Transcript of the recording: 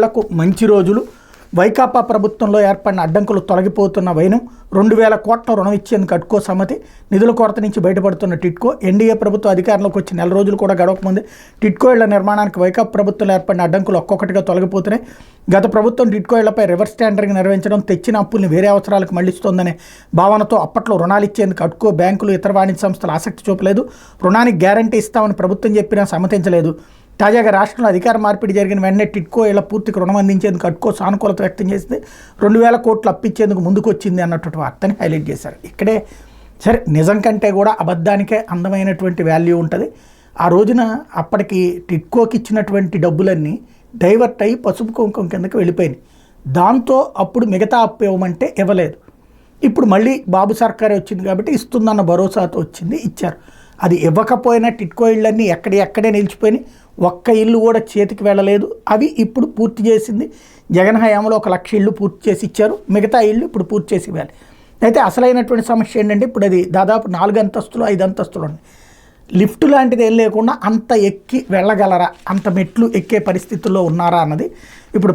లకు మంచి రోజులు. వైకాపా ప్రభుత్వంలో ఏర్పడిన అడ్డంకులు తొలగిపోతున్న వైనం. 2,000 కోట్ల రుణం ఇచ్చేందుకు అడ్కో సమ్మతి. నిధుల కొరత నుంచి బయటపడుతున్న టిడ్కో. ఎన్డీఏ ప్రభుత్వం అధికారంలోకి వచ్చి నెల రోజులు కూడా గడవకముందే టిడ్కో ఇళ్ల నిర్మాణానికి వైకాపా ప్రభుత్వంలో ఏర్పడిన అడ్డంకులు ఒక్కొక్కటిగా తొలగిపోతున్నాయి. గత ప్రభుత్వం టిడ్కో ఇళ్లపై రివర్స్ టెండరింగ్ నిర్వహించడం, తెచ్చిన అప్పుల్ని వేరే అవసరాలకు మళ్లిస్తోందనే భావనతో అప్పట్లో రుణాలు ఇచ్చేందుకు అడ్కో బ్యాంకులు, ఇతర వాణిజ్య సంస్థలు ఆసక్తి చూపలేదు. రుణానికి గ్యారంటీ ఇస్తామని ప్రభుత్వం చెప్పినా సమ్మతించలేదు. తాజాగా రాష్ట్రంలో అధికార మార్పిడి జరిగిన వెంటనే టిడ్కో ఇళ్ల పూర్తికి రుణం అందించేందుకు అడ్కో సానుకూలత వ్యక్తం చేస్తే 2,000 కోట్లు అప్పించేందుకు ముందుకు వచ్చింది అన్నటువంటి వార్తని హైలైట్ చేశారు. ఇక్కడే సరే, నిజం కంటే కూడా అబద్ధానికే అందమైనటువంటి వాల్యూ ఉంటుంది. ఆ రోజున అప్పటికి టిడ్కోకి ఇచ్చినటువంటి డబ్బులన్నీ డైవర్ట్ అయ్యి పసుపు కుంకుమ కిందకి వెళ్ళిపోయినాయి. దాంతో అప్పుడు మిగతా అప్పు ఇవ్వమంటే ఇవ్వలేదు. ఇప్పుడు మళ్ళీ బాబు సర్కారే వచ్చింది కాబట్టి ఇస్తుందన్న భరోసాతో వచ్చింది, ఇచ్చారు. అది ఇవ్వకపోయినా టిడ్కో ఇళ్ళన్నీ ఎక్కడే నిలిచిపోయినాయి. ఒక్క ఇల్లు కూడా చేతికి వెళ్ళలేదు. అవి ఇప్పుడు పూర్తి చేసింది జగన్ హయాంలో 1,00,000 ఇళ్ళు పూర్తి చేసి ఇచ్చారు. మిగతా ఇళ్ళు ఇప్పుడు పూర్తి చేసి ఇవ్వాలి. అయితే అసలైనటువంటి సమస్య ఏంటంటే ఇప్పుడు అది దాదాపు 4 అంతస్తులు 5 అంతస్తులు ఉన్నాయి. లిఫ్ట్ లాంటిది ఏం లేకుండా అంత ఎక్కి వెళ్ళగలరా, అంత మెట్లు ఎక్కే పరిస్థితుల్లో ఉన్నారా అన్నది ఇప్పుడు